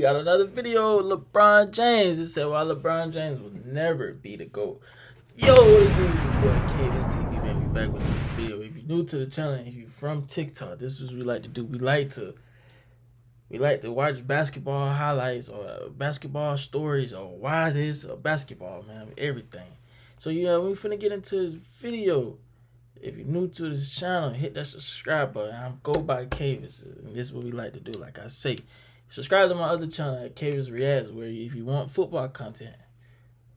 got another video with LeBron James. It said why LeBron James will never be the GOAT. Yo, what it is, your boy KaviusTv, man. We back with another video. If you're new to the channel, if you're from TikTok, this is what we like to do. We like to watch basketball highlights or basketball stories or why this or basketball, man, everything. So yeah, we finna get into this video. If you're new to this channel, hit that subscribe button. I'm Go by Kavius, and this is what we like to do. Like I say, subscribe to my other channel at Kavius Reacts, where if you want football content,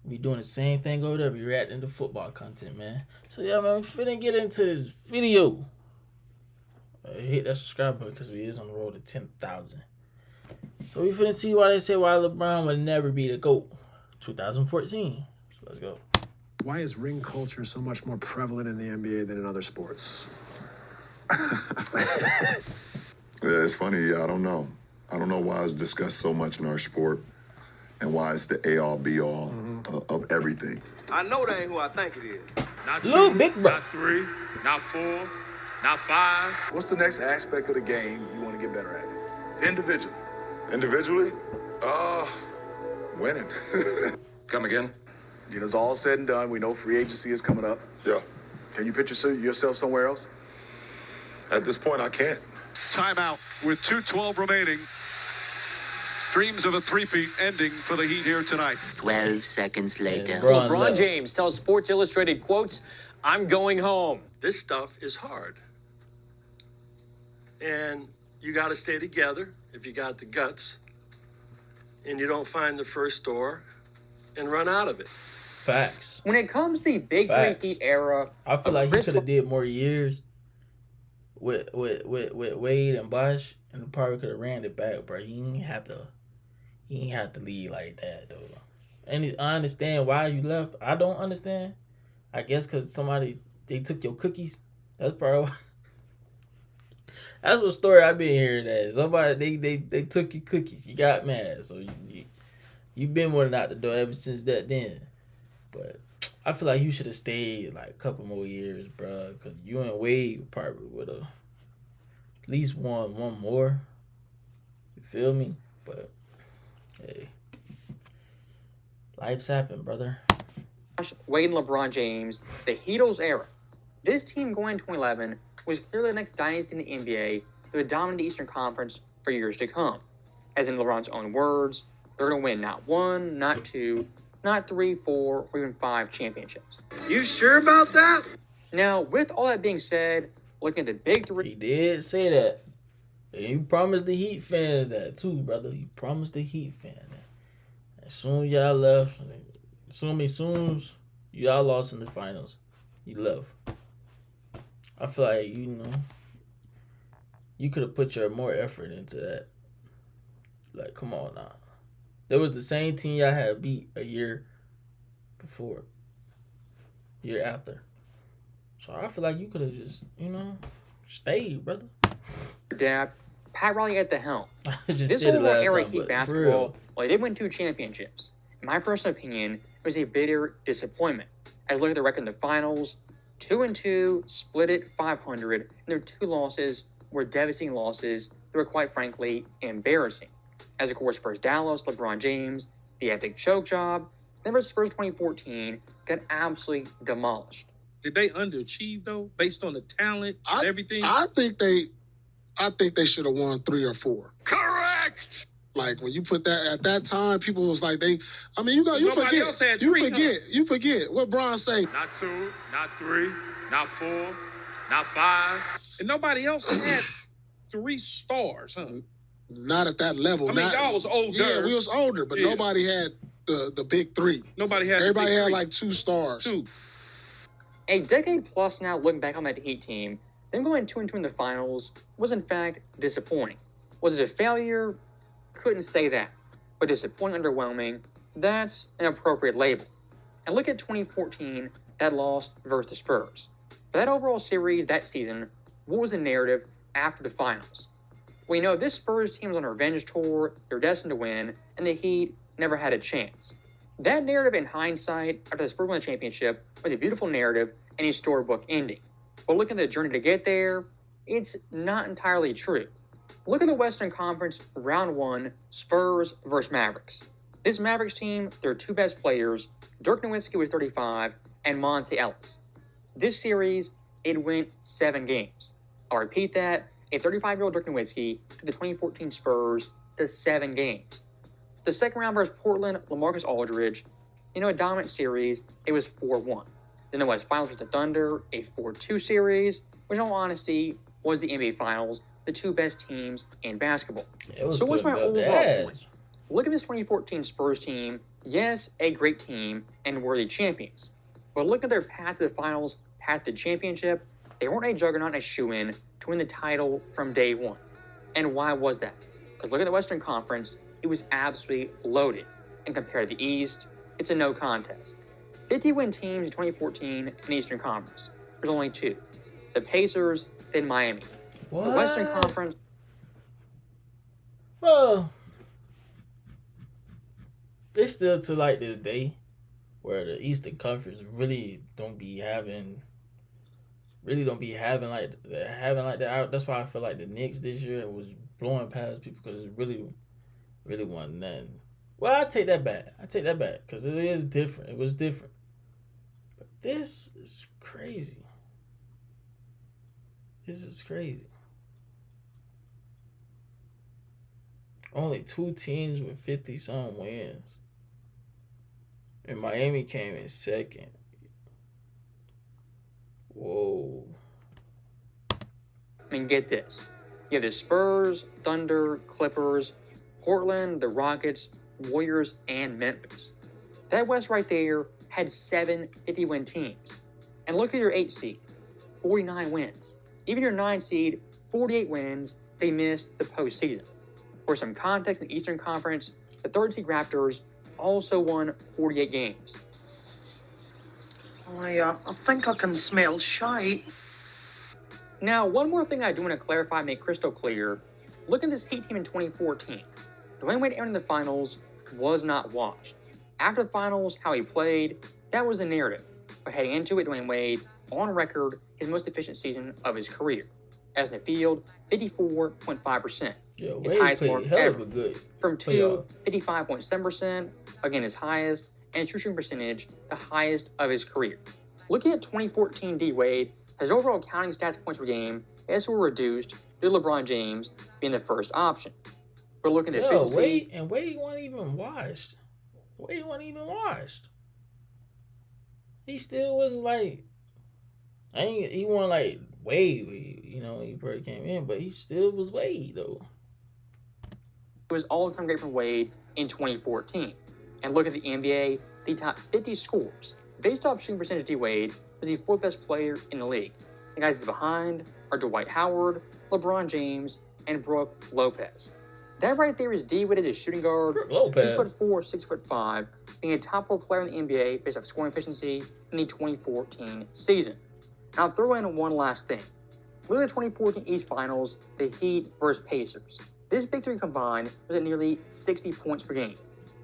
we doing the same thing over there. We reacting to football content, man. So yeah, man, we finna get into this video. Hit that subscribe button because we is on the road to 10,000. So we finna see why they say why LeBron would never be the GOAT 2014. So let's go. Why is ring culture so much more prevalent in the NBA than in other sports? Yeah, it's funny. Yeah, I don't know. I don't know why it's discussed so much in our sport and why it's the A-all, B-all of everything. I know that ain't who I think it is. Not Lil two, Big Bro. not three, not four, not five. What's the next aspect of the game you want to get better at? Individually. Individually, winning. Come again? When it's all said and done, we know free agency is coming up. Yeah. Can you picture yourself somewhere else? At this point, I can't. Timeout with 2:12 remaining. Dreams of a three-peat ending for the Heat here tonight. 12 seconds later. LeBron James tells Sports Illustrated, quotes, "I'm going home." This stuff is hard. And you got to stay together if you got the guts. And you don't find the first door and run out of it. Facts. When it comes to the big three-peat era, I feel like he could have did more years with Wade and Bosh, and probably could have ran it back, bro. He ain't have to lead like that, though. And I understand why you left. I don't understand. I guess because they took your cookies. That's probably why. That's what story I've been hearing. That somebody they took your cookies. You got mad, so you been wanting out the door ever since that then. But I feel like you should have stayed like a couple more years, bro. Because you and Wade probably would have at least won one more. You feel me? But hey, life's happened, brother. Wade and LeBron James, the Heatles era. This team going in 2011 was clearly the next dynasty in the NBA that would dominate the Eastern Conference for years to come. As in LeBron's own words, they're going to win not one, not two, not three, 4, or even 5 championships. You sure about that? Now, with all that being said, looking at the big three... He did say that. And you promised the Heat fans that too, brother. You promised the Heat fans that. As soon as y'all left, as soon as y'all lost in the finals, you left. I feel like, you could have put your more effort into that. Like, come on now. That was the same team y'all had beat a year before. Year after. So I feel like you could have just, stayed, brother. Adapt. Pat Riley at the helm. This overall era Heat basketball, well, they did win 2 championships. In my personal opinion, it was a bitter disappointment. As look at the record in the finals, 2-2, split it 500, and their 2 losses were devastating losses that were quite frankly embarrassing. As of course, first Dallas, LeBron James, the epic choke job, then versus Spurs 2014 got absolutely demolished. Did they underachieve though, based on the talent and everything? I think they should have won 3 or 4. Correct. Like when you put that at that time, people was like you forget what Bron say. Not 2, not 3, not 4, not 5, and nobody else had 3 stars, huh? Not at that level. Y'all was older. Yeah, we was older, but nobody had the big 3. Everybody had like 2 stars. 2. A decade plus now, looking back on that Heat team, them going 2-2 in the finals was in fact disappointing. Was it a failure? Couldn't say that. But disappointing, underwhelming, that's an appropriate label. And look at 2014, that loss versus the Spurs. For that overall series that season, what was the narrative after the finals? We know this Spurs team was on a revenge tour, they're destined to win, and the Heat never had a chance. That narrative in hindsight, after the Spurs won the championship, was a beautiful narrative and a storybook ending. But looking at the journey to get there, it's not entirely true. Look at the Western Conference Round 1, Spurs versus Mavericks. This Mavericks team, their two best players, Dirk Nowitzki with 35 and Monte Ellis. This series, it went 7 games. I'll repeat that, a 35-year-old Dirk Nowitzki took the 2014 Spurs to 7 games. The second round versus Portland, LaMarcus Aldridge, a dominant series, it was 4-1. Then there was finals with the Thunder, a 4-2 series, which in all honesty was the NBA Finals, the two best teams in basketball. So what's my overall point? Look at this 2014 Spurs team. Yes, a great team and worthy champions. But look at their path to the finals, path to the championship. They weren't a juggernaut, a shoo-in to win the title from day one. And why was that? Because look at the Western Conference. It was absolutely loaded. And compared to the East, it's a no contest. 50-win teams in 2014 in the Eastern Conference. There's only 2. The Pacers, then Miami. What? The Western Conference. Well, it's still to like this day where the Eastern Conference really don't be having like that. That's why I feel like the Knicks this year was blowing past people because it really wasn't nothing. Well, I take that back because it is different. It was different. But this is crazy. This is crazy. Only 2 teams with 50-something wins. And Miami came in second. Whoa. And get this. You have the Spurs, Thunder, Clippers, Portland, the Rockets, Warriors, and Memphis. That West right there had 7 50-win teams. And look at your 8 seed, 49 wins. Even your 9 seed, 48 wins, they missed the postseason. For some context in the Eastern Conference, the 3rd seed Raptors also won 48 games. I think I can smell shite. Now, one more thing I do want to clarify and make crystal clear. Look at this Heat team in 2014. Dwayne Wade entering the finals was not washed. After the finals, how he played, that was the narrative. But heading into it, Dwayne Wade, on record, his most efficient season of his career. As in the field, 54.5%. Yeah, his highest mark ever. Good. From 2, 55.7%, again his highest, and true shooting percentage, the highest of his career. Looking at 2014 D Wade, his overall counting stats points per game also were reduced due to LeBron James being the first option. But looking at efficiency, Wade wasn't even washed. He still wasn't like, he wasn't like Wade, he probably came in, but he still was Wade though. It was all-time great for Wade in 2014. And look at the NBA, the top 50 scores. Based off shooting percentage, D Wade was the 4th best player in the league. The guys behind are Dwight Howard, LeBron James, and Brook Lopez. That right there is D Wade as a shooting guard, Brook Lopez. 6'4", 6'5", being a top 4 player in the NBA based off scoring efficiency in the 2014 season. Now throw in one last thing. Look at the 2014 East Finals, the Heat versus Pacers. This big 3 combined was at nearly 60 points per game.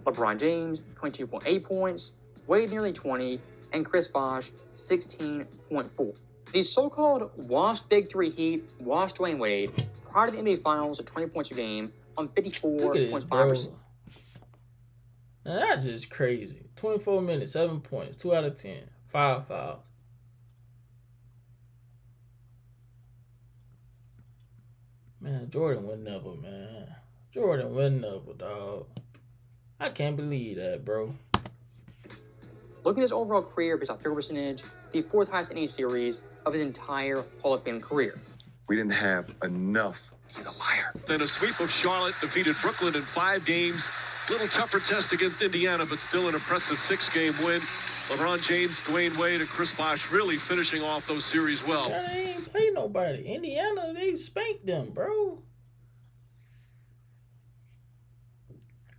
LeBron James, 22.8 points, Wade nearly 20, and Chris Bosh, 16.4. These so-called washed Big 3 Heat washed Dwayne Wade prior to the NBA Finals at 20 points a game on 54.5%. Now that's just crazy. 24 minutes, 7 points, 2 out of 10, 5 fouls. Man, Jordan would never, man. Jordan would never, dog. I can't believe that, bro. Look at his overall career based off field percentage, the 4th highest in any series of his entire Hall of Fame career. We didn't have enough. He's a liar. Then a sweep of Charlotte defeated Brooklyn in 5 games. Little tougher test against Indiana, but still an impressive 6-game win. LeBron James, Dwayne Wade, and Chris Bosh really finishing off those series well. They ain't play nobody. Indiana, they spanked them, bro.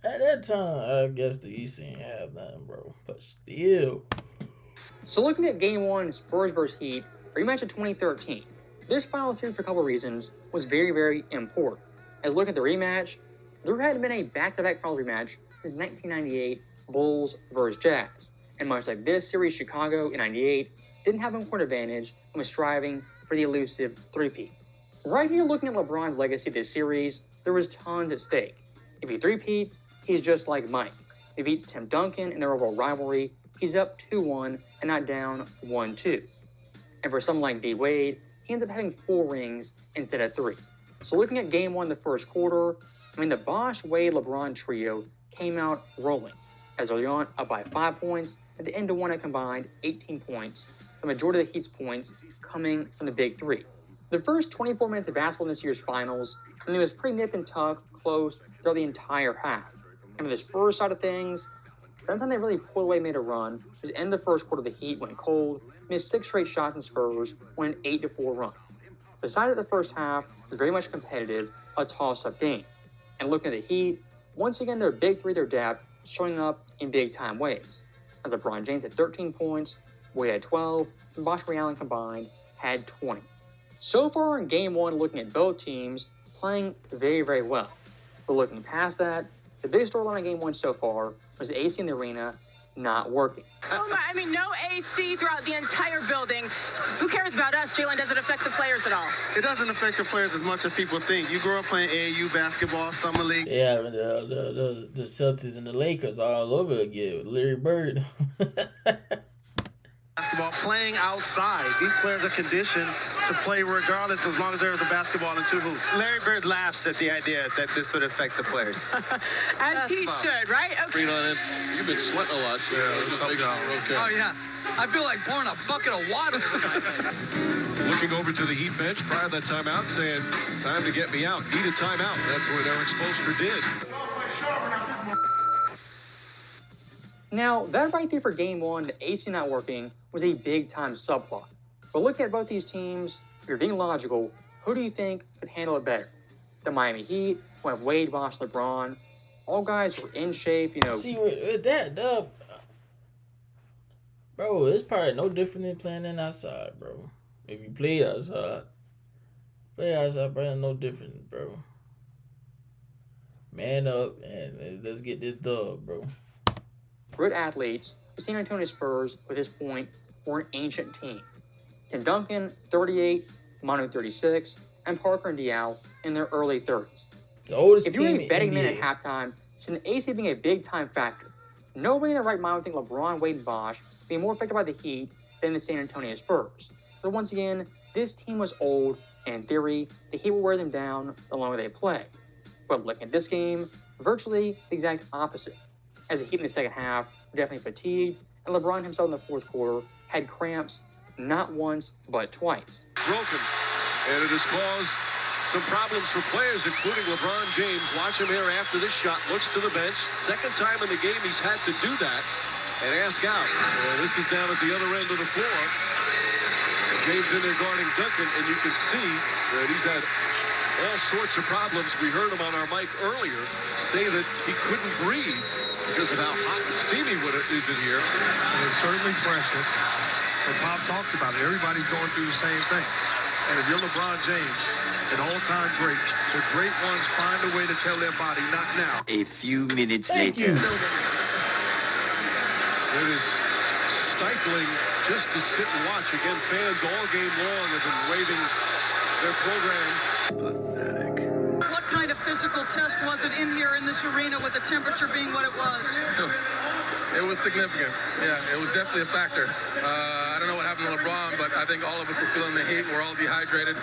At that time, I guess the East ain't have nothing, bro. But still. So looking at Game 1, Spurs versus Heat, rematch of 2013. This final series, for a couple of reasons, was very, very important. As look at the rematch, there hadn't been a back-to-back finals rematch since 1998 Bulls versus Jazz. And much like this series, Chicago in 98 didn't have home court advantage and was striving for the elusive 3-peat. Right here, looking at LeBron's legacy this series, there was tons at stake. If he three-peats, he's just like Mike. If he beats Tim Duncan in their overall rivalry, he's up 2-1 and not down 1-2. And for someone like D. Wade, he ends up having 4 rings instead of 3. So looking at game 1 the first quarter, the Bosh, Wade, LeBron trio came out rolling. As early on, up by 5 points, at the end of one, it combined 18 points, the majority of the Heat's points coming from the big 3. The first 24 minutes of basketball in this year's finals, it was pretty nip and tuck, close throughout the entire half. And for the Spurs side of things, the time they really pulled away, made a run, was in the first quarter, the Heat went cold, missed 6 straight shots, and Spurs went an 8-4 run. Besides that, the first half was very much competitive, a toss-up game. And looking at the Heat, once again, their big 3, their depth, showing up in big-time ways. As LeBron James had 13 points, Wade had 12, and Bosh and Allen combined had 20. So far in Game 1, looking at both teams, playing very, very well. But looking past that, the biggest storyline in Game 1 so far was the AC in the arena not working. Oh my, no AC throughout the entire building. Who cares about us, Jalen? Does it affect the players at all? It doesn't affect the players as much as people think. You grew up playing AAU basketball, summer league. Yeah, the Celtics and the Lakers all over again with Larry Bird. Basketball, playing outside. These players are conditioned to play regardless as long as there's a basketball and 2 hoops. Larry Bird laughs at the idea that this would affect the players. As he should, right? Okay. Read on it. You've been sweating a lot, so okay. Oh, yeah. I feel like pouring a bucket of water. Looking over to the Heat bench prior to that timeout, saying, time to get me out. Need a timeout. That's what Eric Spoelstra did. Now, that right there for Game 1, the AC not working, was a big-time subplot. But looking at both these teams, if you're being logical, who do you think could handle it better? The Miami Heat, who have Wade, Bosh, LeBron, all guys were in shape, See, with that, bro, it's probably no different than playing in outside, bro. If you play outside, bro, no different, bro. Man up, and let's get this dub, bro. Good athletes, the San Antonio Spurs, at this point, were an ancient team. Tim Duncan, 38, Manu, 36, and Parker and Diaw in their early 30s. The oldest if you're team a betting in man at halftime, so the AC being a big-time factor, nobody in their right mind would think LeBron, Wade, and Bosh being more affected by the Heat than the San Antonio Spurs. But once again, this team was old, and in theory, the Heat will wear them down the longer they play. But looking at this game, virtually the exact opposite. As the Heat in the second half were definitely fatigued, and LeBron himself in the fourth quarter had cramps not once, but twice. Broken. And it has caused some problems for players, including LeBron James. Watch him here after this shot. Looks to the bench. Second time in the game he's had to do that and ask out. This is down at the other end of the floor. James in there guarding Duncan, and you can see that he's had all sorts of problems. We heard him on our mic earlier say that he couldn't breathe because of how hot and steamy it is in here. And it's certainly pressure. And Bob talked about it. Everybody's going through the same thing. And if you're LeBron James, an all-time great, the great ones find a way to tell their body, not now. A few minutes later. It is stifling just to sit and watch. Again, fans all game long have been waving their programs. Pathetic. What kind of physical test was it in here in this arena with the temperature being what it was? It was significant. Yeah, it was definitely a factor. I don't know what happened to LeBron, but I think all of us were feeling the heat. We're all dehydrated.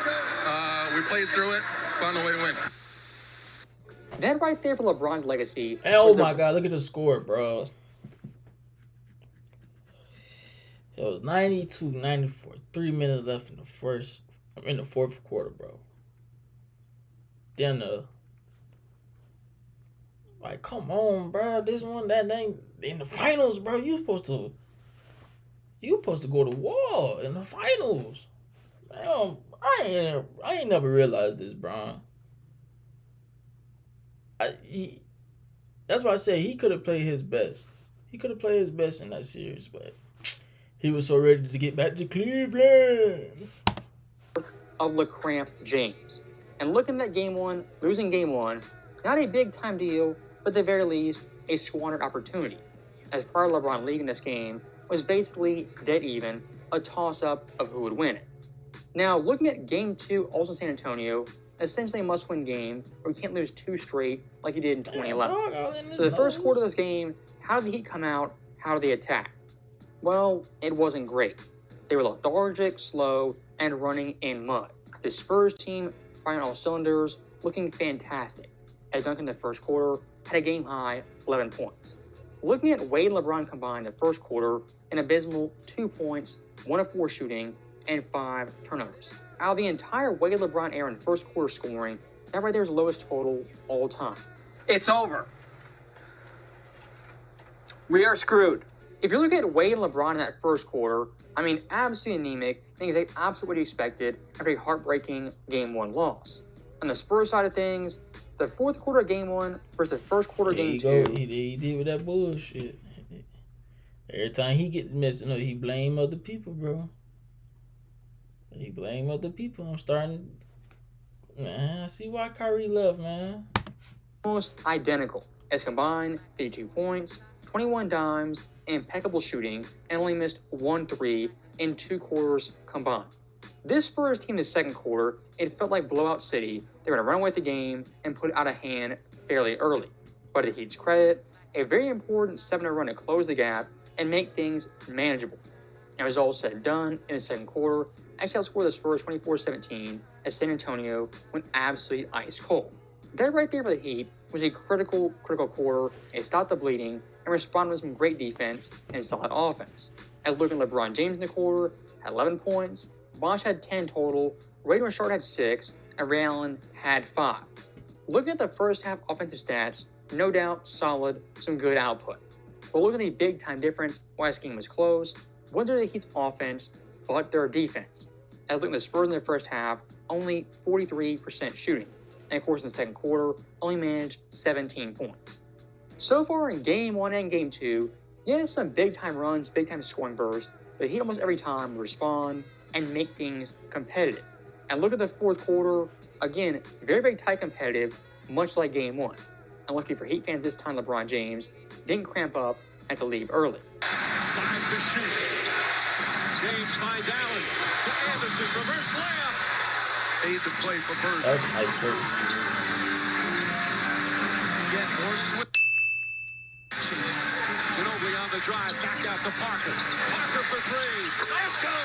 We played through it, found a way to win. That right there for LeBron's legacy. Oh my God, look at the score, bro. It was 92-94. 3 minutes left in the fourth quarter, bro. Then like, come on, bro. This one, that ain't in the finals, bro. You supposed to go to war in the finals. Damn, I ain't never realized this, bro. That's why I say he could have played his best. He could have played his best in that series, but he was so ready to get back to Cleveland. Of LeCramp James. And looking at game one, losing game one, not a big-time deal, but at the very least, a squandered opportunity. As prior LeBron leading this game was basically dead even, a toss-up of who would win it. Now, looking at Game 2, also in San Antonio, essentially a must-win game where you can't lose 2 straight like you did in 2011. So the first quarter of this game, how did the Heat come out? How did they attack? Well, it wasn't great. They were lethargic, slow, and running in mud. The Spurs team firing all cylinders, looking fantastic. As Duncan in the first quarter had a game-high 11 points. Looking at Wade and LeBron combined in the first quarter, an abysmal 2 points, 1 of 4 shooting, and 5 turnovers. Out of the entire Wade LeBron era in first quarter scoring, that right there is the lowest total all time. It's over. We are screwed. If you look at Wade and LeBron in that first quarter, I mean, absolutely anemic, things they absolutely expected after a heartbreaking Game 1 loss. On the Spurs side of things, the fourth quarter of Game 1 versus the first quarter of Game 2. He did with that bullshit. Every time he get messing up, he blame other people, bro. He blame other people. I'm starting, man, I see why Kyrie left, man. Almost identical, as combined 52 points, 21 dimes, impeccable shooting, and only missed 1 3 in 2 quarters combined. This Spurs team in the second quarter, it felt like blowout city. They were going to run away with the game and put it out of hand fairly early. But to the Heat's credit, a very important 7-0 run to close the gap and make things manageable. And it was all said and done in the second quarter. Actually outscored the Spurs 24-17 as San Antonio went absolutely ice cold. That right there for the Heat was a critical quarter. It stopped the bleeding and responded with some great defense and solid offense. As looking at LeBron James in the quarter, had 11 points, Bosh had 10 total, Ray Richard had 6, and Ray Allen had 5. Looking at the first half offensive stats, no doubt solid, some good output. But looking at the big time difference why this game was close, wasn't the Heat's offense, but their defense. As looking at the Spurs in the first half, only 43% shooting. And of course in the second quarter, only managed 17 points. So far in Game 1 and Game 2, yes, some big time runs, big time scoring bursts, but the Heat almost every time would respond and make things competitive. And look at the fourth quarter, again, very tight competitive, much like Game 1. And lucky for Heat fans this time, LeBron James didn't cramp up and had to leave early. 5 to shoot. James finds Allen to Anderson, reverse layup. 8 to play for Bird. That's nice, bro. Get more switch. Ginobili on the drive, back out to Parker. Parker for 3. Let's go.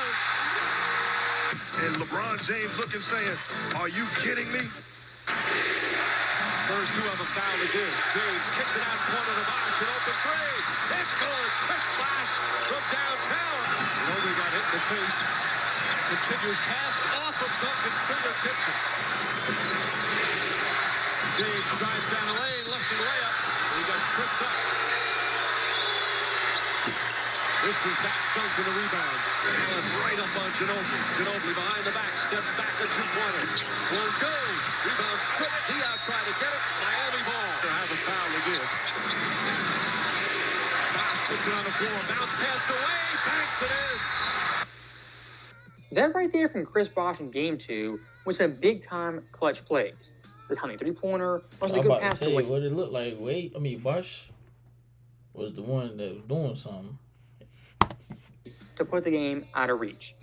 And LeBron James looking, saying, "Are you kidding me?" Spurs do have a foul to do. James kicks it out corner to Bosh, an open 3. It's good. Chris Bosh from downtown. Ginobili got hit in the face. Continues pass off of Duncan's fingertips. James drives down the lane, lefty layup. He got tripped up. This is that Duncan the rebound. Allen right up on Ginobili. Ginobili behind the back, steps back to 2-pointer. Won't go. Rebound stripped. Diaz tried to get it. Miami ball. To have a foul to give. Bosh puts it on the floor. Bounce passed away. Banks it in. That right there from Chris Bosh in Game 2 was some big-time clutch plays. The timely three-pointer, was a good pass to Wade. What it looked like. Bosh was the one that was doing something to put the game out of reach.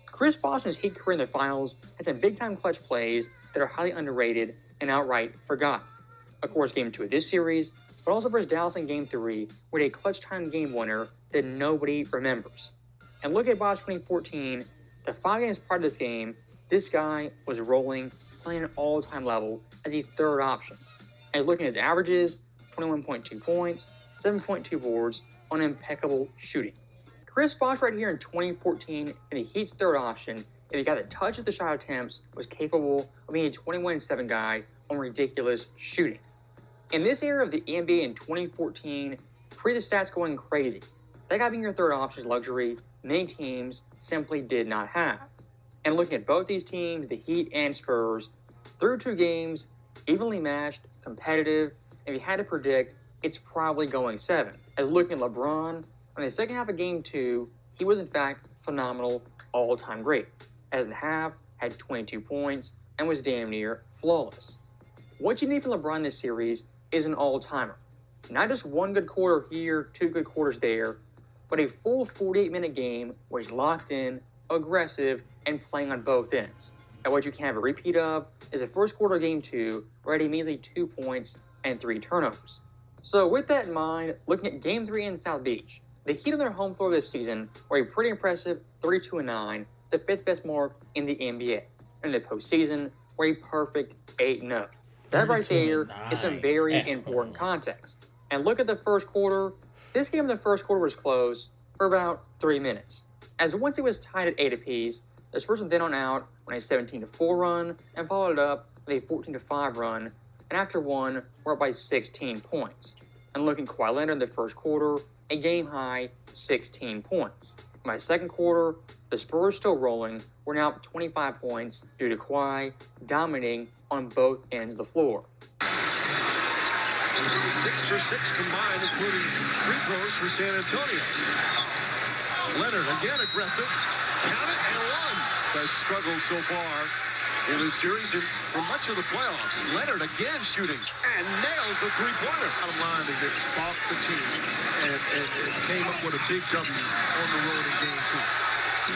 Chris Bosh in his Heat career in the finals had some big-time clutch plays that are highly underrated and outright forgotten. Of course, Game 2 of this series, but also versus Dallas in Game 3, with a clutch-time game winner that nobody remembers. And look at Bosh 2014, the 5 games prior to this game, this guy was rolling, playing at an all-time level as a third option. And looking at his averages, 21.2 points, 7.2 boards on impeccable shooting. Chris Bosh right here in 2014 in the Heat's third option, if he got the touch of the shot attempts, was capable of being a 21-7 guy on ridiculous shooting. In this era of the NBA in 2014, pre the stats going crazy, that guy being your third option is luxury many teams simply did not have. And looking at both these teams, the Heat and Spurs, through 2 games, evenly matched, competitive, and if you had to predict, it's probably going 7. As looking at LeBron, in the second half of Game 2, he was in fact phenomenal, all-time great. As in the half, had 22 points, and was damn near flawless. What you need from LeBron this series is an all-timer. Not just 1 good quarter here, 2 good quarters there, but a full 48-minute game where he's locked in, aggressive, and playing on both ends. And what you can have a repeat of is the first quarter of Game 2, where he had measly 2 points and 3 turnovers. So with that in mind, looking at Game 3 in South Beach, the Heat on their home floor this season were a pretty impressive 32-9, the 5th best mark in the NBA. And in the postseason, were a perfect 8-0. That right there is some very important context. And look at the first quarter. This game in the first quarter was close for about 3 minutes. As once it was tied at 8 apiece, the Spurs from then on out went a 17-4 run and followed up with a 14-5 run, and after one, were up by 16 points. And looking at Kawhi Leonard in the first quarter, a game-high 16 points. In my second quarter, the Spurs still rolling, were now up 25 points due to Kawhi dominating on both ends of the floor. 6 for 6 combined, including free throws for San Antonio. Leonard again aggressive. Count it and one. Has struggled so far in this series and for much of the playoffs. Leonard again shooting and nails the three-pointer. Bottom line is it sparked the team and came up with a big W on the road in Game 2.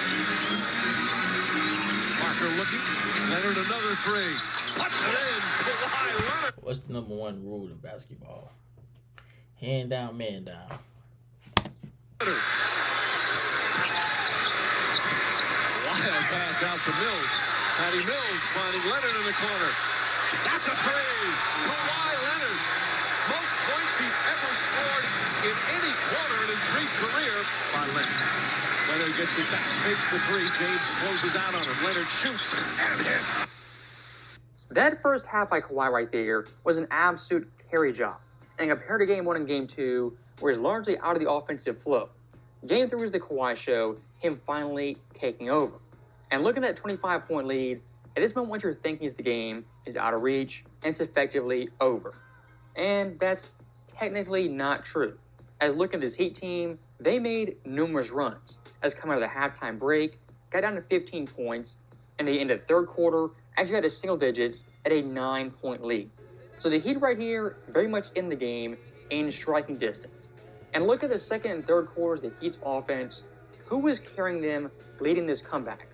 Parker looking. Leonard another three. Puts it in. Kawhi Leonard. What's the #1 rule in basketball? Hand down, man down. Leonard. Wild pass out to Mills. Patty Mills finding Leonard in the corner. That's a three. Kawhi Leonard. Most points he's ever scored in any quarter in his brief career by Leonard. Leonard gets it back, fakes the three. James closes out on him. Leonard shoots and hits. That first half by Kawhi right there was an absolute carry job. And compared to Game 1 and Game 2, where he's largely out of the offensive flow, Game 3 was the Kawhi show, him finally taking over. And looking at that 25-point lead, at this moment what you're thinking is the game is out of reach and it's effectively over. And that's technically not true. As looking at this Heat team, they made numerous runs. As coming out of the halftime break, got down to 15 points, and they ended the third quarter actually got to single digits at a 9-point lead. So the Heat right here, very much in the game, in striking distance. And look at the second and third quarters, the Heat's offense. Who was carrying them, leading this comeback?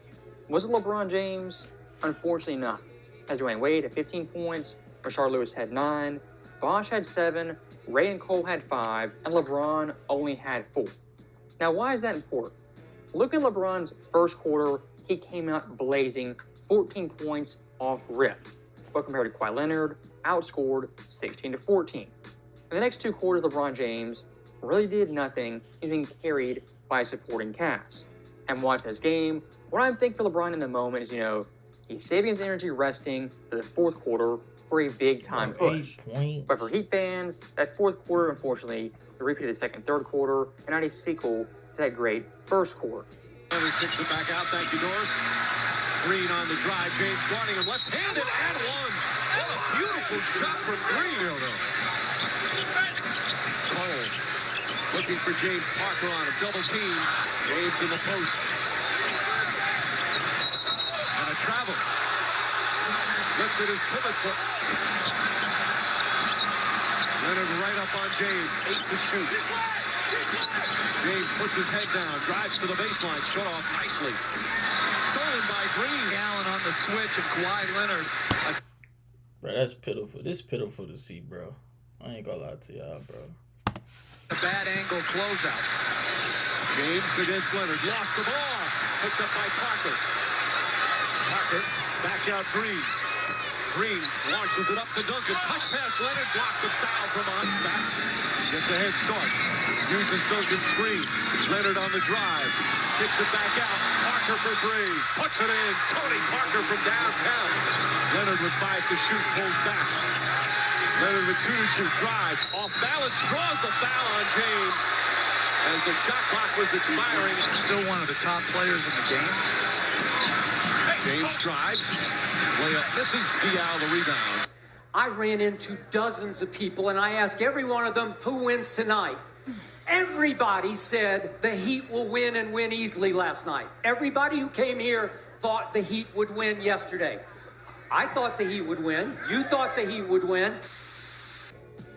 Was it LeBron James? Unfortunately not. As Dwayne Wade had 15 points, Rashard Lewis had 9, Bosh had 7, Ray and Cole had 5, and LeBron only had 4. Now why is that important? Look at LeBron's first quarter, he came out blazing, 14 points off rip. But compared to Kawhi Leonard, outscored 16-14. In the next 2 quarters, LeBron James really did nothing. He's being carried by a supporting cast. And watching this game, what I'm thinking for LeBron in the moment is, he's saving his energy resting for the fourth quarter for a big-time push. But for Heat fans, that fourth quarter, unfortunately, the repeat of the second, third quarter, and not a sequel to that great first quarter. Leonard kicks it back out. Thank you, Doris. Green on the drive. James guarding him left-handed and one. What a beautiful shot from Green. Cole looking for James Parker on a double team. James in the post. And a travel. Lifted his pivot foot. Leonard right up on James. 8 to shoot. James puts his head down. Drives to the baseline. Shut off nicely. Stolen by Green. Allen on the switch and Kawhi Leonard. Bro, that's pitiful. This is pitiful to see, bro. I ain't gonna lie to y'all, bro. A bad angle closeout. James against Leonard. Lost the ball. Picked up by Parker. Parker back out Green. Green launches it up to Duncan. Touch pass. Leonard blocked the foul from a hunchback. Gets a head start. Uses Duncan's screen. Leonard on the drive. Kicks it back out. Parker for 3. Puts it in. Tony Parker from downtown. Leonard with 5 to shoot. Pulls back. Leonard with 2 to shoot. Drives. Off balance. Draws the foul on James. As the shot clock was expiring. Still one of the top players in the game. James drives. Layup misses. Diallo the rebound. I ran into dozens of people, and I asked every one of them, who wins tonight? Everybody said the Heat will win and win easily last night. Everybody who came here thought the Heat would win yesterday. I thought the Heat would win. You thought the Heat would win.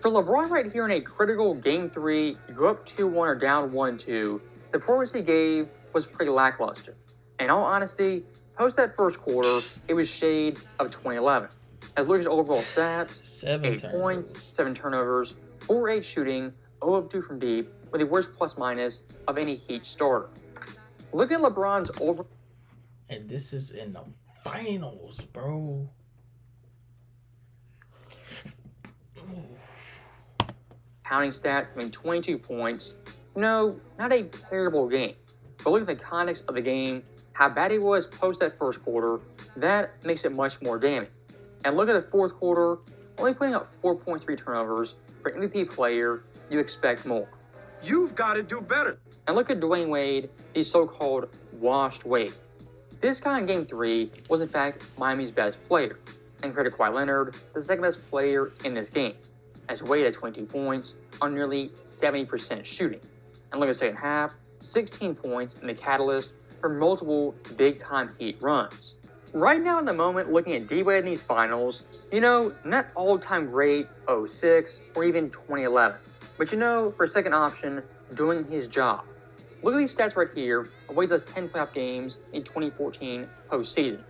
For LeBron right here in a critical Game 3, you go up 2-1 or down 1-2, the performance he gave was pretty lackluster. In all honesty, Post that first quarter, it was shades of 2011. As look at his overall stats, 8 points, 7 turnovers, 4-8 shooting, 0 of 2 from deep, with the worst plus-minus of any Heat starter. Look at LeBron's over... And this is in the finals, bro. Counting stats, I mean 22 points. No, not a terrible game. But look at the context of the game, how bad he was post that first quarter, that makes it much more damning. And look at the fourth quarter, only putting up 4.3 turnovers. For MVP player, you expect more. You've got to do better. And look at Dwayne Wade, the so-called washed Wade. This guy in Game 3 was in fact Miami's best player, and compared to Kawhi Leonard, the second best player in this game, as Wade had 22 points on nearly 70% shooting. And look at the second half, 16 points in the catalyst for multiple big-time Heat runs. Right now in the moment, looking at D-Wade in these finals, not all-time great 06 or even 2011, but for a second option, doing his job. Look at these stats right here of Wade's last 10 playoff games in 2014 postseason.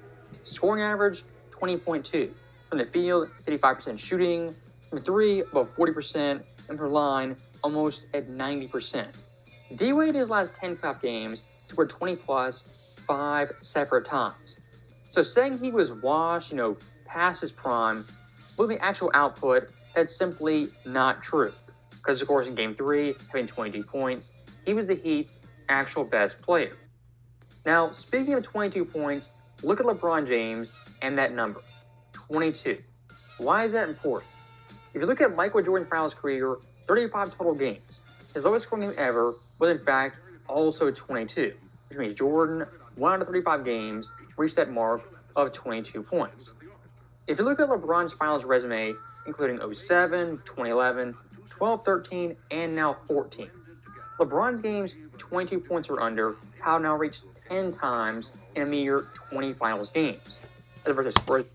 Scoring average, 20.2. From the field, 55% shooting. From 3, above 40%. And from line, almost at 90%. D-Wade in his last 10 playoff games scored 20-plus 5 separate times. So saying he was washed, past his prime, look at the actual output, that's simply not true. Because, of course, in Game 3, having 22 points, he was the Heat's actual best player. Now, speaking of 22 points, look at LeBron James and that number, 22. Why is that important? If you look at Michael Jordan's finals career, 35 total games, his lowest scoring game ever was in fact also 22, which means Jordan, 1 out of 35 games, reached that mark of 22 points. If you look at LeBron's finals resume, including 07, 2011, 12, 13, and now 14, LeBron's games 22 points or under have now reached 10 times in a mere 20 finals games. As versus Spurs.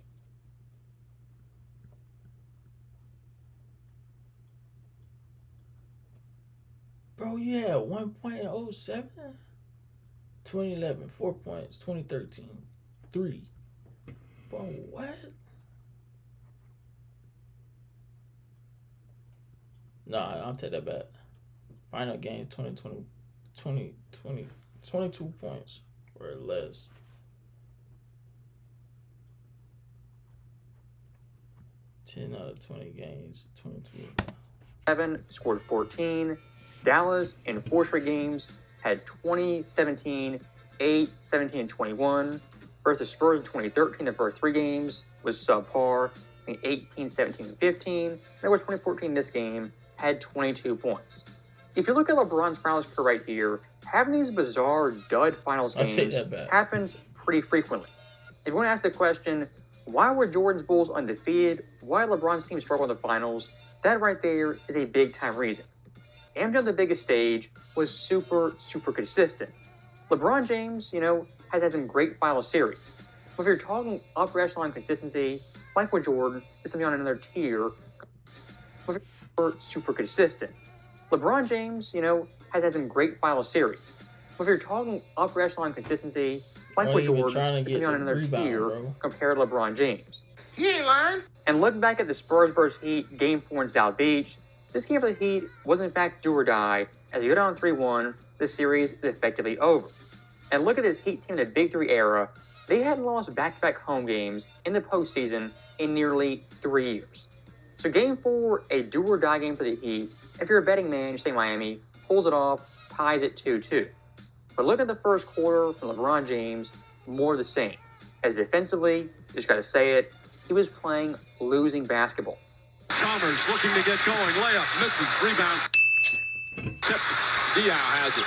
Bro, you had 1 point in 07? 2011, 4 points. 2013, 3. Bro, what? Nah, I'll take that back. Final game, 22 points or less. Ten out of 20 games, 22. 7 scored 14. Dallas in 4 straight games had 20, 17, 8, 17, and 21. Versus Spurs in 2013, the first 3 games was subpar. 18, 17, and 15. There was 2014, this game had 22 points. If you look at LeBron's finals career right here, having these bizarre dud finals games happens pretty frequently. If you want to ask the question, why were Jordan's Bulls undefeated? Why did LeBron's team struggle in the finals? That right there is a big-time reason. MJ on the biggest stage was super consistent. LeBron James, has had some great final series. But if you're talking upper echelon consistency, Michael Jordan is something on another tier. Super consistent. LeBron James, has had some great final series. But if you're talking upper echelon consistency, Michael Jordan is something on another tier compared to LeBron James. He ain't lying. And looking back at the Spurs vs. Heat Game 4 in South Beach, this game for the Heat was in fact do or die. As you go down 3-1, the series is effectively over. And look at this Heat team in the Big 3 era. They hadn't lost back-to-back home games in the postseason in nearly 3 years. So Game 4, a do or die game for the Heat. If you're a betting man, you say Miami, pulls it off, ties it 2-2. But look at the first quarter from LeBron James, more of the same. As defensively, just gotta say it, he was playing losing basketball. Chalmers looking to get going. Layup, misses, rebound. Tip. Diaw has it.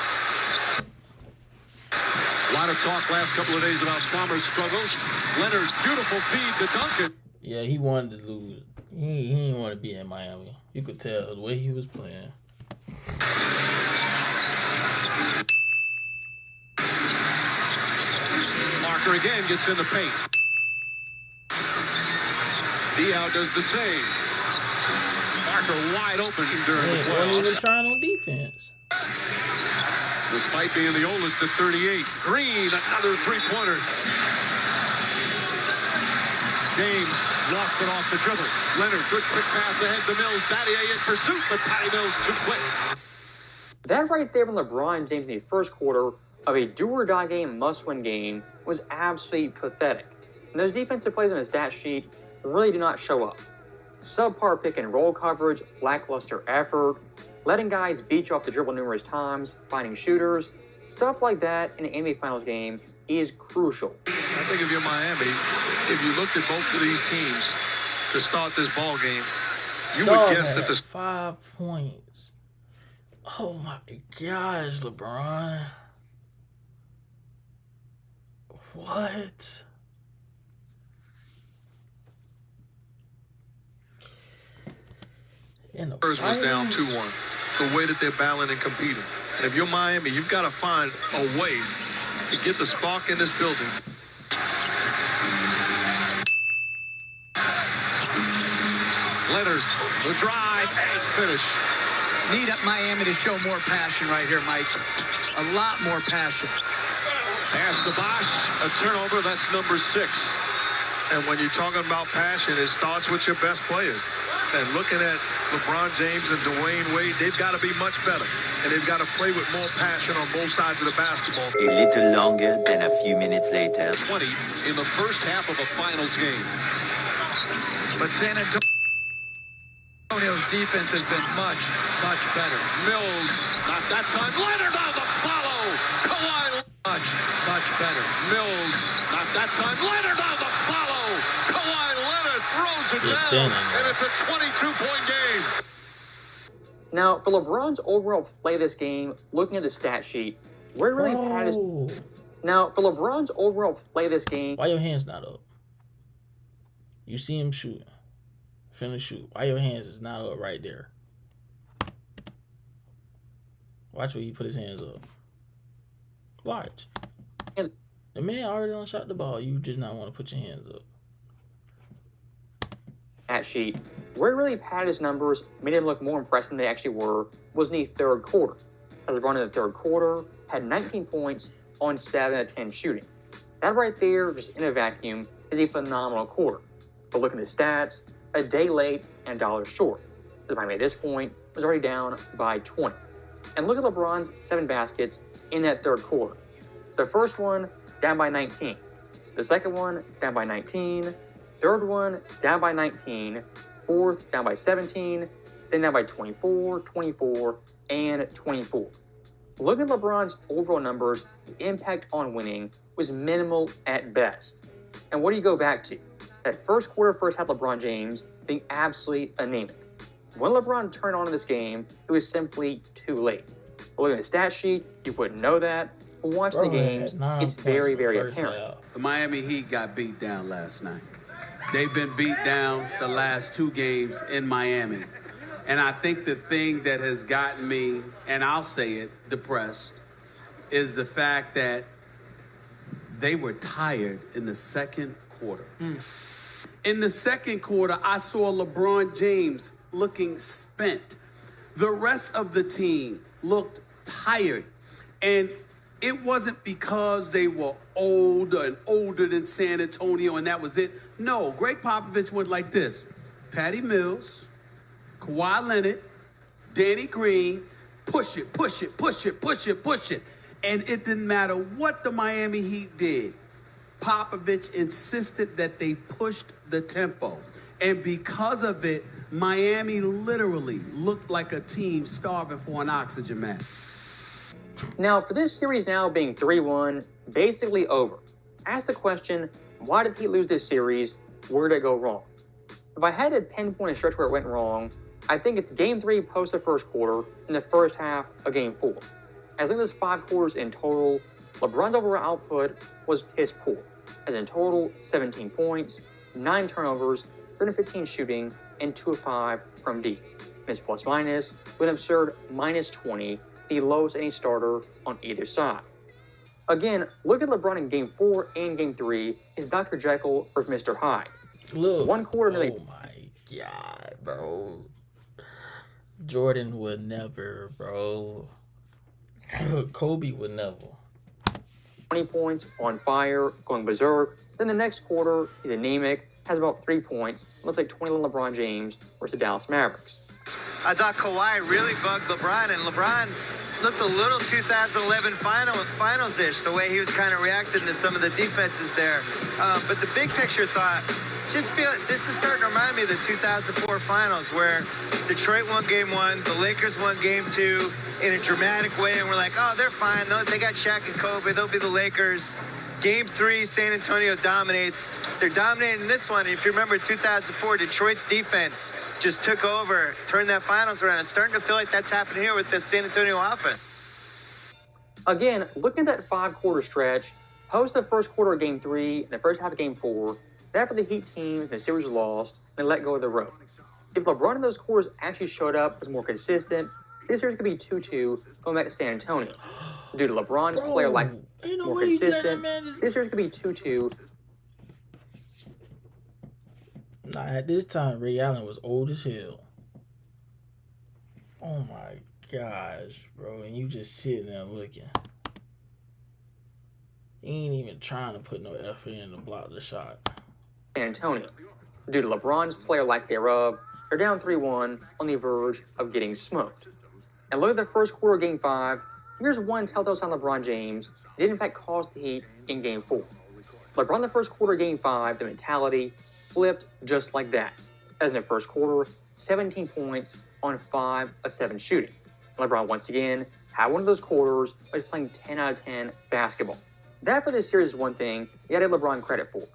A lot of talk last couple of days about Chalmers' struggles. Leonard, beautiful feed to Duncan. Yeah, he wanted to lose. He didn't want to be in Miami. You could tell the way he was playing. Marker again gets in the paint. Diaw does the same. Parker wide open during the Wasn't even playoffs. trying on defense. Despite being the oldest at 38. Green, another three-pointer. James lost it off the dribble. Leonard, good quick pass ahead to Mills. Battier in pursuit, but Patty Mills too quick. That right there from LeBron James in the first quarter of a do-or-die game, must-win game, was absolutely pathetic. And those defensive plays on his stat sheet really do not show up. Subpar pick-and-roll coverage, lackluster effort, letting guys beat you off the dribble numerous times, finding shooters, stuff like that in an NBA Finals game is crucial. I think if you're Miami, if you looked at both of these teams to start this ball game, you would guess that the 5 points. Oh my gosh, LeBron. What? Spurs was down 2-1. The way that they're battling and competing. And if you're Miami, you've got to find a way to get the spark in this building. Leonard, the drive and finish. Need Miami to show more passion right here, Mike. A lot more passion. Pass to Bosh, a turnover, that's number 6. And when you're talking about passion, it starts with your best players. And looking at LeBron James and Dwayne Wade, they've got to be much better. And they've got to play with more passion on both sides of the basketball. A little longer than a few minutes later. 20 in the first half of a finals game. But San Antonio's defense has been much, much better. Mills, not that time. Leonard on the follow. Kawhi. Much better. Mills, not that time. Leonard on the follow. Kawhi Leonard throws it down. And it's a 22-point game. Now, for LeBron's overall play this game, looking at the stat sheet, where really Pat is... Now, for LeBron's overall play this game... Why your hands not up? You see him shooting. Finna shoot. Why your hands is not up right there? Watch where he put his hands up. Watch. The man already done shot the ball. You just not want to put your hands up. Stat sheet, where really padded his numbers, made him look more impressive than they actually were, was in the third quarter. As LeBron in the third quarter had 19 points on 7 of 10 shooting. That right there, just in a vacuum, is a phenomenal quarter. But look at the stats, a day late and $1 short. The Miami at this point was already down by 20. And look at LeBron's 7 baskets in that third quarter. The first one, down by 19. The second one, down by 19. Third one, down by 19. Fourth, down by 17. Then down by 24, 24, and 24. Look at LeBron's overall numbers. The impact on winning was minimal at best. And what do you go back to? That first quarter, first half LeBron James being absolutely anemic. When LeBron turned on in this game, it was simply too late. But look at the stat sheet, you wouldn't know that. But watching the games, it's very, very apparent. The Miami Heat got beat down last night. They've been beat down the last 2 games in Miami. And I think the thing that has gotten me, and I'll say it, depressed, is the fact that they were tired in the second quarter. In the second quarter, I saw LeBron James looking spent. The rest of the team looked tired. And it wasn't because they were older and older than San Antonio and that was it. No, Greg Popovich went like this. Patty Mills, Kawhi Leonard, Danny Green, push it, push it, push it, push it, push it. And it didn't matter what the Miami Heat did. Popovich insisted that they pushed the tempo. And because of it, Miami literally looked like a team starving for an oxygen mask. Now, for this series now being 3-1, basically over, ask the question, why did he lose this series? Where did it go wrong? If I had to pinpoint a stretch where it went wrong, I think it's Game 3 post the first quarter and the first half of Game 4. As I think there's 5 quarters in total, LeBron's overall output was piss poor. As in total, 17 points, 9 turnovers, 315 shooting, and 2 of 5 from deep. His plus minus with an absurd minus 20, the lowest any starter on either side. Again, look at LeBron in Game 4 and Game 3 is Dr. Jekyll versus Mr. Hyde. Look. 1 quarter nearly... Oh my God, bro. Jordan would never, bro. Kobe would never. 20 points, on fire, going berserk. Then the next quarter, he's anemic, has about 3 points. Looks like 21 LeBron James versus the Dallas Mavericks. I thought Kawhi really bugged LeBron, and LeBron looked a little 2011 finals-ish, the way he was kind of reacting to some of the defenses there. But the big picture thought, this is starting to remind me of the 2004 finals, where Detroit won game 1, the Lakers won game 2 in a dramatic way, and we're like, oh, they're fine. They got Shaq and Kobe. They'll be the Lakers. Game 3, San Antonio dominates. They're dominating this one. And if you remember 2004, Detroit's defense just took over, turned that finals around. It's starting to feel like that's happening here with the San Antonio offense. Again, looking at that 5-quarter stretch, post the first quarter of Game 3 and the first half of Game 4, after the Heat team, the series was lost, and they let go of the road. If LeBron in those quarters actually showed up as more consistent, this series could be 2-2 going back to San Antonio. Due to LeBron's player like more consistent, this series could be 2-2. Nah, at this time, Ray Allen was old as hell. Oh my gosh, bro. And you just sitting there looking. He ain't even trying to put no effort in to block the shot. San Antonio. Due to LeBron's player lack thereof, they're down 3-1 on the verge of getting smoked. And look at the first quarter of Game 5. Here's one telltale sign LeBron James did in fact cause the Heat in Game 4. LeBron in the first quarter of Game 5, the mentality flipped just like that. As in the first quarter, 17 points on 5 of 7 shooting. LeBron once again had one of those quarters where he's playing 10 out of 10 basketball. That for this series is one thing you gotta give LeBron credit for.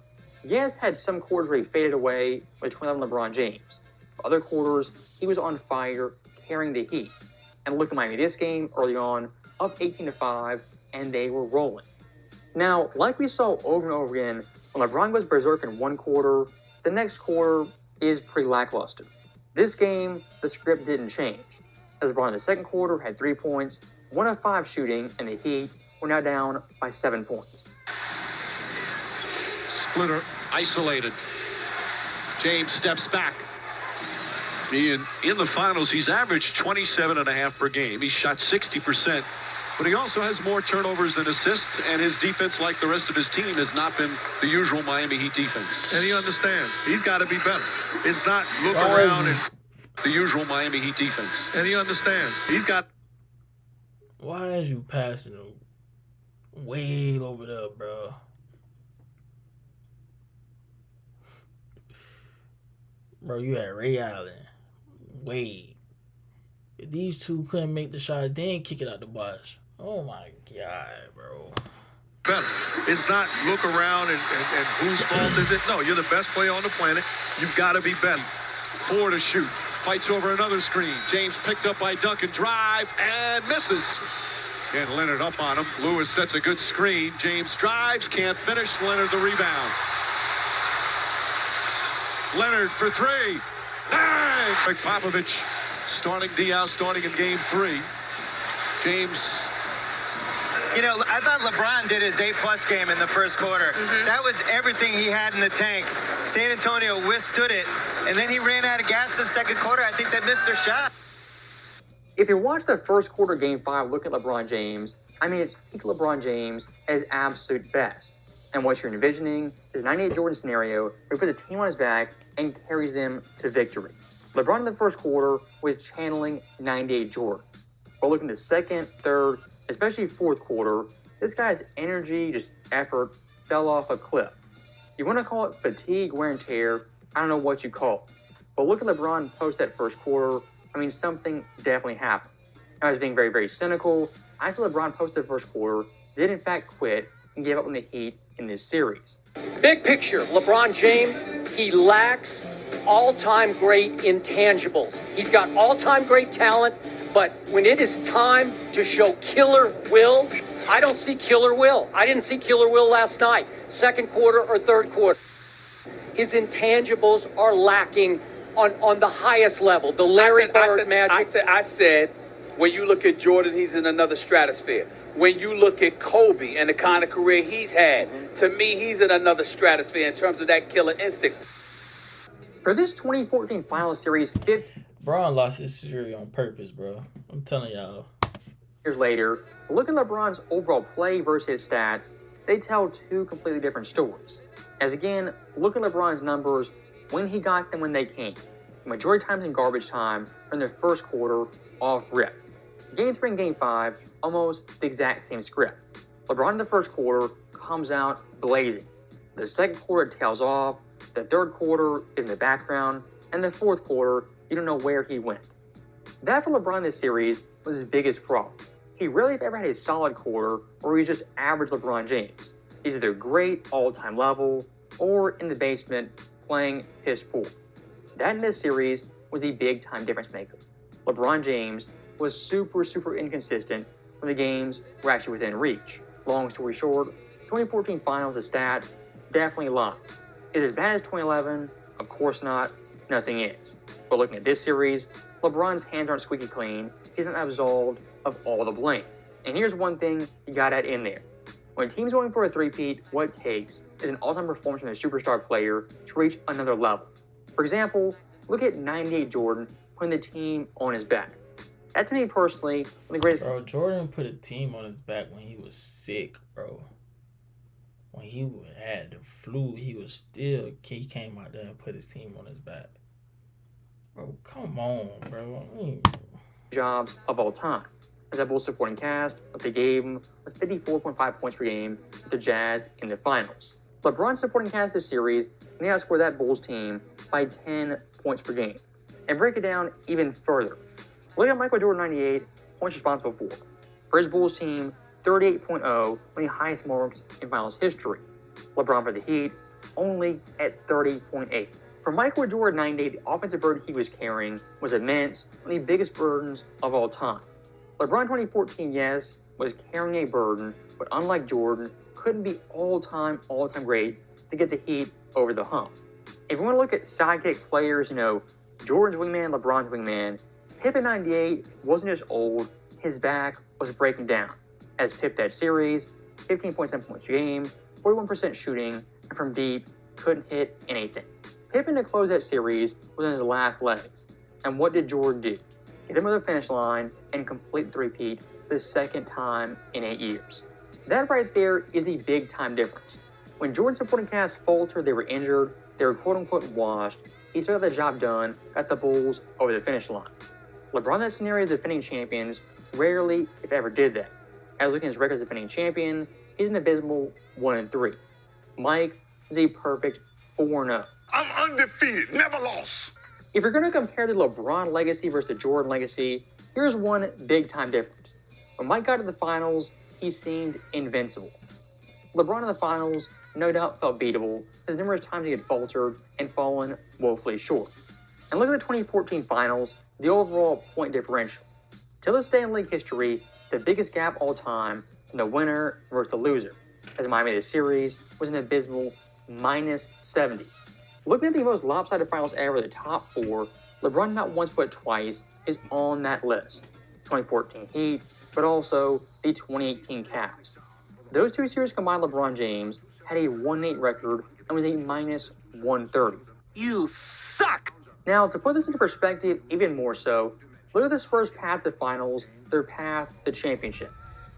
Yes, had some quarters where he faded away with 2011 LeBron James. For other quarters, he was on fire, carrying the Heat. And look at Miami this game early on, up 18-5, and they were rolling. Now, like we saw over and over again, when LeBron goes berserk in one quarter, the next quarter is pretty lackluster. This game, the script didn't change. As LeBron in the second quarter had 3 points, 1 of 5 shooting, and the Heat were now down by 7 points. Splitter isolated. James steps back. In the finals, he's averaged 27.5 per game. He shot 60%, but he also has more turnovers than assists, and his defense, like the rest of his team, has not been the usual Miami Heat defense. And he understands. He's got to be better. It's not look around and the usual Miami Heat defense. And he understands. He's got. Why is you passing way over there, bro? Bro, you had Ray Allen. Wade. If these two couldn't make the shot, then kick it out the box. Oh my God, bro. Better. It's not look around and whose fault is it? No, you're the best player on the planet. You've got to be better. 4 to shoot. Fights over another screen. James picked up by Duncan. Drive and misses. And Leonard up on him. Lewis sets a good screen. James drives, can't finish. Leonard the rebound. Leonard for 3. Bang! Greg Popovich starting Diaz, starting in Game 3. James. You know, I thought LeBron did his A-plus game in the first quarter. That was everything he had in the tank. San Antonio withstood it, and then he ran out of gas in the second quarter. I think they missed their shot. If you watch the first quarter Game 5, look at LeBron James, I mean, it's peak LeBron James at his absolute best. And what you're envisioning is a 98 Jordan scenario where he puts a team on his back and carries them to victory. LeBron in the first quarter was channeling 98 Jordan. But looking at the second, third, especially fourth quarter, this guy's energy, just effort, fell off a cliff. You want to call it fatigue, wear and tear, I don't know what you call it. But look at LeBron post that first quarter. I mean, something definitely happened. I was being very, very cynical. I saw LeBron post the first quarter, did in fact quit, and gave up on the Heat in this series. Big picture, LeBron James, he lacks all-time great intangibles. He's got all-time great talent, but when it is time to show killer will, I don't see killer will. I didn't see killer will last night, second quarter or third quarter. His intangibles are lacking on the highest level, the Larry Bird magic. I said, when you look at Jordan, he's in another stratosphere. When you look at Kobe and the kind of career he's had, to me, he's in another stratosphere in terms of that killer instinct. For this 2014 Finals Series, Braun lost this series on purpose, bro. I'm telling y'all. Years later, look at LeBron's overall play versus his stats. They tell two completely different stories. As again, look at LeBron's numbers when he got them when they came. The majority of times in garbage time, or in the first quarter, off rip. Game 3 and Game 5, almost the exact same script. LeBron in the first quarter comes out blazing. The second quarter tails off. The third quarter is in the background. And the fourth quarter, you don't know where he went. That for LeBron this series was his biggest problem. He rarely ever had a solid quarter or he's just average LeBron James. He's either great all-time level or in the basement playing piss poor. That in this series was the big-time difference maker. LeBron James was super inconsistent when the games were actually within reach. Long story short, 2014 finals, the stats definitely lie. Is it as bad as 2011? Of course not. Nothing is. But looking at this series, LeBron's hands aren't squeaky clean. He's not absolved of all the blame. And here's one thing you got to add in there. When teams going for a three-peat, what it takes is an all-time performance from a superstar player to reach another level. For example, look at 98 Jordan putting the team on his back. That to me personally, one of the greatest. Bro, Jordan put a team on his back when he was sick, bro. When he had the flu, he came out there and put his team on his back. Bro, come on, bro. Jobs of all time. As a Bulls supporting cast, what they gave him was 54.5 points per game with the Jazz in the finals. LeBron's supporting cast this series, and he outscored that Bulls team by 10 points per game. And break it down even further. Look at Michael Jordan 98 points responsible for. For his Bulls team, 38.0, one of the highest marks in finals history. LeBron for the Heat, only at 30.8. For Michael Jordan 98, the offensive burden he was carrying was immense, one of the biggest burdens of all time. LeBron 2014, yes, was carrying a burden, but unlike Jordan, couldn't be all-time great to get the Heat over the hump. If you want to look at sidekick players, Jordan's wingman, LeBron's wingman, Pippen 98 wasn't just old, his back was breaking down. As Pip that series, 15.7 points per game, 41% shooting, and from deep, couldn't hit anything. Pippen to close that series was in his last legs. And what did Jordan do? Get him to the finish line and complete the three-peat the second time in 8 years. That right there is the big-time difference. When Jordan's supporting cast faltered, they were injured, they were quote-unquote washed, he still got the job done, got the Bulls over the finish line. LeBron in that scenario, the defending champions, rarely, if ever, did that. As looking at his record as defending champion, he's an abysmal 1-3. Mike is a perfect 4-0. I'm undefeated, never lost. If you're going to compare the LeBron legacy versus the Jordan legacy, here's one big-time difference. When Mike got to the finals, he seemed invincible. LeBron in the finals, no doubt felt beatable, as numerous times he had faltered and fallen woefully short. And look at the 2014 finals, the overall point differential. To this day in league history, the biggest gap all time from the winner versus the loser, as Miami the series was an abysmal -70. Looking at the most lopsided finals ever, the top four, LeBron not once but twice is on that list. 2014 Heat, but also the 2018 Cavs. Those two series combined, LeBron James had a 1-8 record and was a -130. You suck! Now, to put this into perspective even more so, look at the Spurs' path to finals, their path to championship.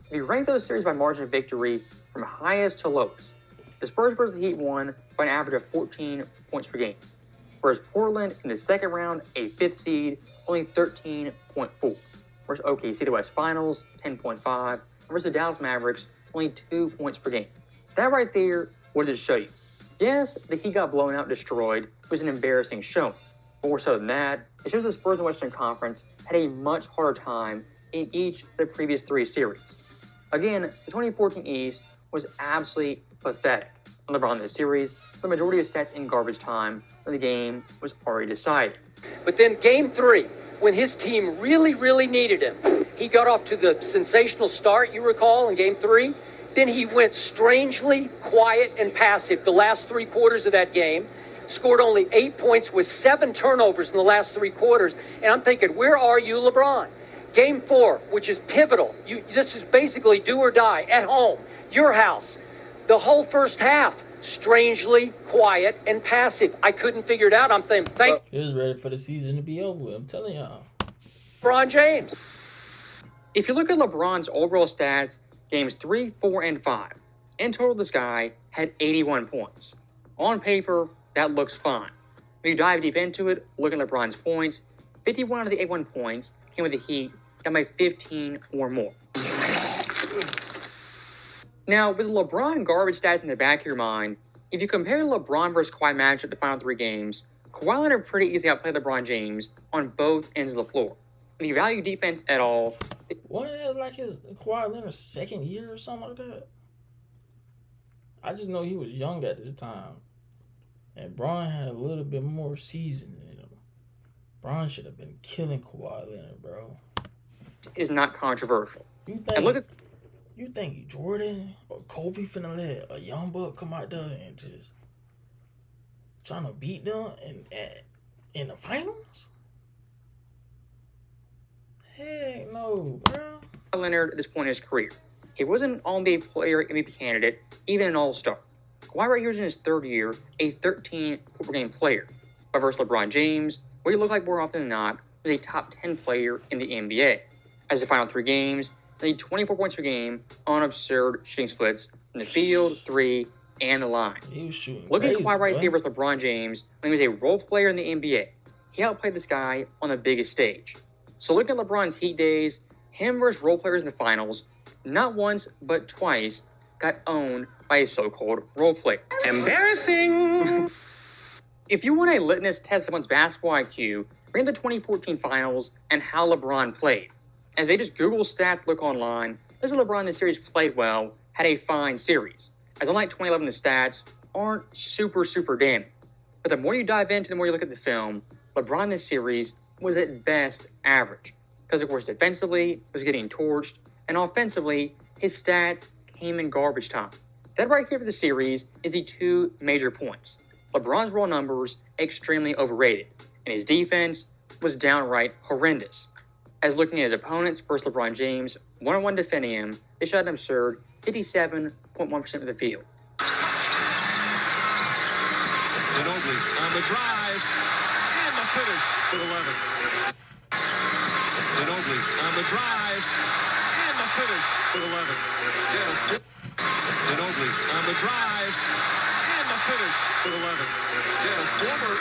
If you rank those series by margin of victory from highest to lowest, the Spurs versus the Heat won by an average of 14 points per game. Whereas Portland in the second round, a 5th seed, only 13.4. Whereas OKC the West Finals, 10.5. Versus the Dallas Mavericks, only 2 points per game. That right there, what does it show you? Yes, the Heat got blown out, destroyed. It was an embarrassing showing. More so than that, it shows the Spurs in the Western Conference had a much harder time in each of the previous 3 series. Again, the 2014 East was absolutely pathetic. And LeBron in the series, the majority of stats in garbage time when the game was already decided. But then Game 3, when his team really needed him, he got off to the sensational start, you recall, in Game 3. Then he went strangely quiet and passive the last 3 quarters of that game. Scored only 8 points with 7 turnovers in the last 3 quarters. And I'm thinking, where are you, LeBron? Game 4, which is pivotal. This is basically do or die at home, your house. The whole first half, strangely quiet and passive. I couldn't figure it out. I'm thank He was ready for the season to be over. I'm telling y'all. LeBron James. If you look at LeBron's overall stats, games 3, 4, and 5, in total this guy had 81 points. On paper, that looks fine. When you dive deep into it, look at LeBron's points, 51 out of the 81 points came with the Heat, down by 15 or more. Now, with LeBron garbage stats in the back of your mind, if you compare LeBron versus Kawhi matchup the final 3 games, Kawhi Leonard pretty easily outplayed LeBron James on both ends of the floor. If you value defense at all... Wasn't that like his Kawhi Leonard's second year or something like that? I just know he was young at this time. And Bron had a little bit more season in him. Bron should have been killing Kawhi Leonard, bro. Is not controversial. You think Jordan or Kobe finna let a young buck come out there and just trying to beat them in the finals? Heck no, bro. Leonard at this point in his career. He wasn't an All-NBA player, MVP candidate, even an All-Star. Kawhi right here is in his 3rd year, a 13-point-per-game player. But versus LeBron James, what he looked like more often than not was a top 10 player in the NBA. As the final 3 games, he had 24 points per game on absurd shooting splits in the field, 3, and the line. He was shooting Look crazy, at Kawhi right boy. here versus LeBron James when he was a role player in the NBA. He outplayed this guy on the biggest stage. So look at LeBron's Heat days, him versus role players in the finals, not once, but twice, got owned by a so-called role player. Embarrassing. If you want a litmus test of someone's basketball IQ, bring the 2014 finals and how LeBron played. As they just Google stats, look online, this is LeBron in the series played well, had a fine series. As unlike 2011, the stats aren't super damning. But the more you dive into, the more you look at the film, LeBron in this series was at best average. Because of course defensively, was getting torched, and offensively, his stats came in garbage time. That right here for the series is the 2 major points. LeBron's raw numbers extremely overrated, and his defense was downright horrendous. As looking at his opponents versus LeBron James, one-on-one defending him, they shot an absurd 57.1% of the field. Ginobili on the drive, and the finish with 11. Ginobili on the drive, and the finish with 11. Ginobili on the drive, and the finish with 11. Yeah, a former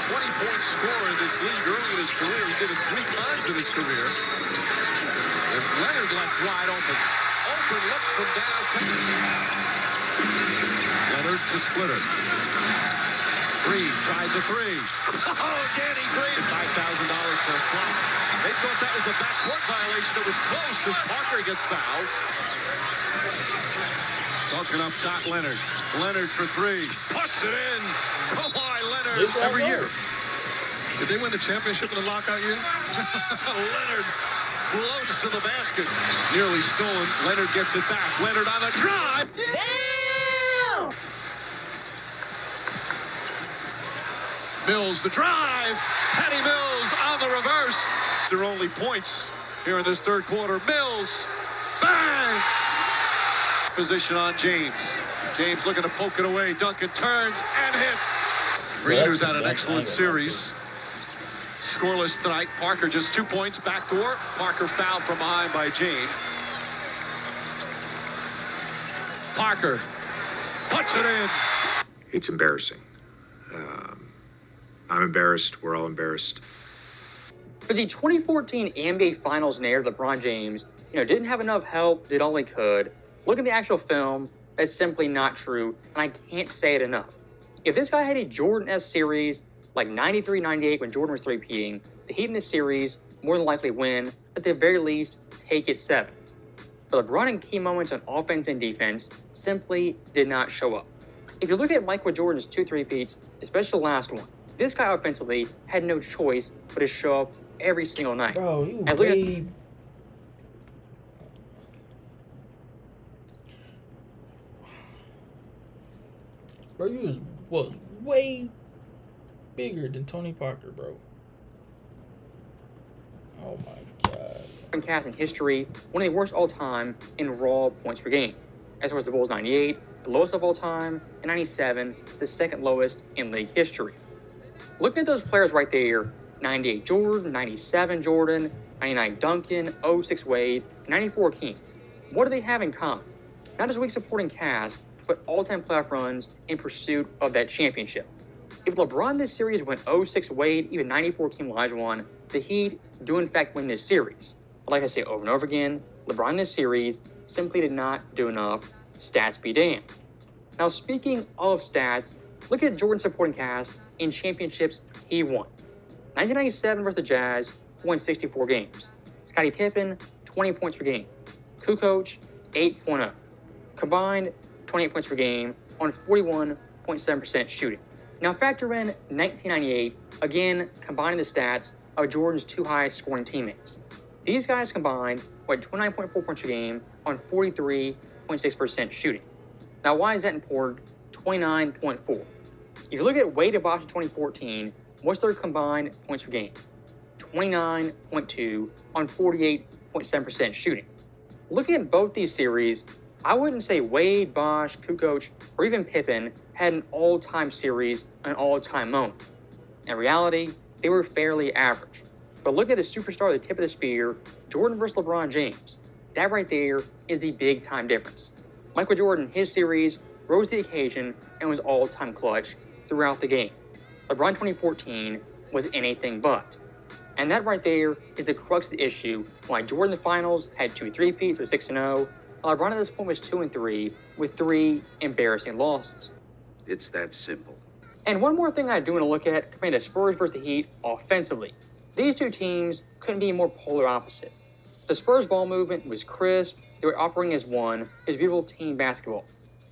20-point scorer in this league early in his career. He did it 3 times in his career. As Leonard left wide open. Open looks from downtown. Leonard to Splitter. Green tries a 3. Oh, Danny Green. $5,000 for a flop. They thought that was a backcourt violation. It was close as Parker gets fouled. Talking up top, Leonard. Leonard for 3. Puts it in. Kawhi Leonard every year. Did they win the championship in the lockout year? Leonard floats to the basket. Nearly stolen. Leonard gets it back. Leonard on the drive. Damn! Mills the drive. Patty Mills on the reverse. Their only points here in this 3rd quarter. Mills. Bang! Position on James. James looking to poke it away. Duncan turns and hits. Green, who's had an excellent series. Scoreless tonight. Parker just 2 points. Backdoor. Parker fouled from behind by James. Parker puts it in. It's embarrassing. I'm embarrassed. We're all embarrassed. For the 2014 NBA Finals narrative, LeBron James, didn't have enough help, did all he could. Look at the actual film. That's simply not true, and I can't say it enough. If this guy had a Jordan-esque series like 93-98 when Jordan was 3-peating, the Heat in this series more than likely win, at the very least, take it 7. But LeBron in key moments on offense and defense simply did not show up. If you look at Michael Jordan's 2 3-peats, especially the last one, this guy offensively had no choice but to show up every single night. Bro, you and way... Bro, you was way bigger than Tony Parker, bro. Oh my God. Cast in history, one of the worst all time in raw points per game. As far as the Bulls 98, the lowest of all time, and 97, the second lowest in league history. Looking at those players right there, 98 Jordan, 97 Jordan, 99 Duncan, 06 Wade, 94 King. What do they have in common? Not just weak supporting cast, but all-time playoff runs in pursuit of that championship. If LeBron this series went 06 Wade, even 94 King Olajuwon, the Heat do in fact win this series. But like I say over and over again, LeBron this series simply did not do enough. Stats be damned. Now speaking of stats, look at Jordan's supporting cast in championships he won. 1997 versus the Jazz, won 64 games. Scottie Pippen, 20 points per game. Kukoc, 8.0. Combined, 28 points per game on 41.7% shooting. Now factor in 1998, again combining the stats of Jordan's two highest scoring teammates. These guys combined were at 29.4 points per game on 43.6% shooting. Now why is that important? 29.4. If you look at Wade and Bosh in 2014, what's their combined points per game? 29.2 on 48.7% shooting. Looking at both these series, I wouldn't say Wade, Bosh, Kukoc, or even Pippen had an all-time series, an all-time moment. In reality, they were fairly average. But look at the superstar at the tip of the spear, Jordan versus LeBron James. That right there is the big-time difference. Michael Jordan, his series, rose to the occasion and was all-time clutch throughout the game. LeBron 2014 was anything but. And that right there is the crux of the issue why Jordan in the finals had 2 3-peats with 6-0, while LeBron at this point was 2-3 with 3 embarrassing losses. It's that simple. And one more thing I do want to look at comparing the Spurs versus the Heat offensively. These two teams couldn't be more polar opposite. The Spurs ball movement was crisp, they were operating as one, it was beautiful team basketball.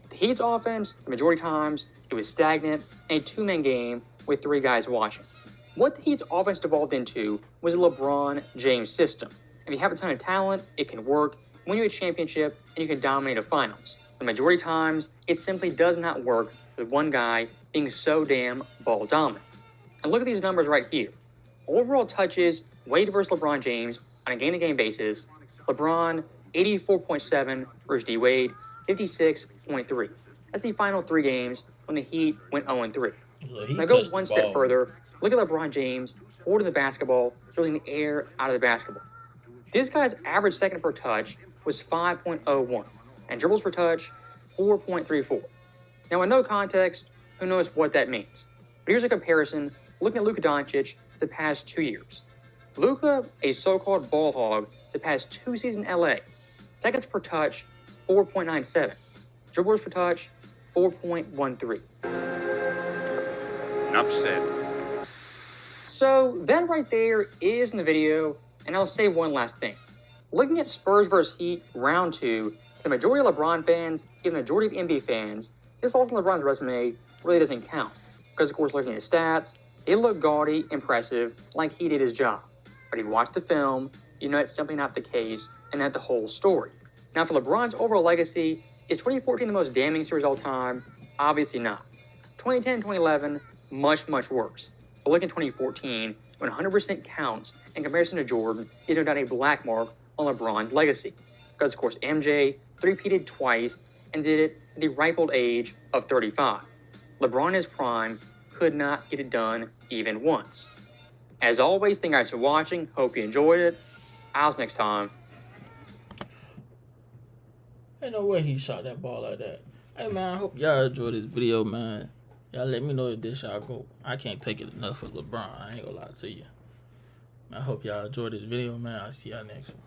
The Heat's offense, the majority of times, it was stagnant and a two-man game with 3 guys watching. What the Heat's offense evolved into was a LeBron James system. If you have a ton of talent, it can work, win you a championship, and you can dominate a finals. The majority of times, it simply does not work with one guy being so damn ball dominant. And look at these numbers right here. Overall touches, Wade versus LeBron James on a game-to-game basis. LeBron, 84.7 versus D. Wade, 56.3. That's the final 3 games when the Heat went 0-3. Now go one step further. Look at LeBron James holding the basketball, drilling the air out of the basketball. This guy's average second per touch was 5.01, and dribbles per touch, 4.34. Now in no context, who knows what that means? But here's a comparison looking at Luka Doncic the past 2 years. Luka, a so-called ball hog, the past 2 seasons in LA. Seconds per touch, 4.97. Dribblers per touch, 4.13. Enough said. So that right there is in the video, and I'll say one last thing. Looking at Spurs versus Heat round 2, the majority of LeBron fans, even the majority of NBA fans, this loss on LeBron's resume really doesn't count. Because of course looking at his stats, they look gaudy, impressive, like he did his job. But if you watch the film, you know it's simply not the case, and not the whole story. Now for LeBron's overall legacy, is 2014 the most damning series of all time? Obviously not. 2010, 2011, much, much worse. But look at 2014, when 100% counts in comparison to Jordan, is no doubt a black mark on LeBron's legacy. Because of course MJ 3-peated twice and did it at the ripe old age of 35. LeBron in his prime could not get it done even once. As always, thank you guys for watching. Hope you enjoyed it. I'll see you next time. Ain't no way he shot that ball like that. Hey man, I hope y'all enjoyed this video, man. Y'all let me know if this y'all go. I can't take it enough for LeBron. I ain't gonna lie to you. I hope y'all enjoyed this video, man. I'll see y'all next one.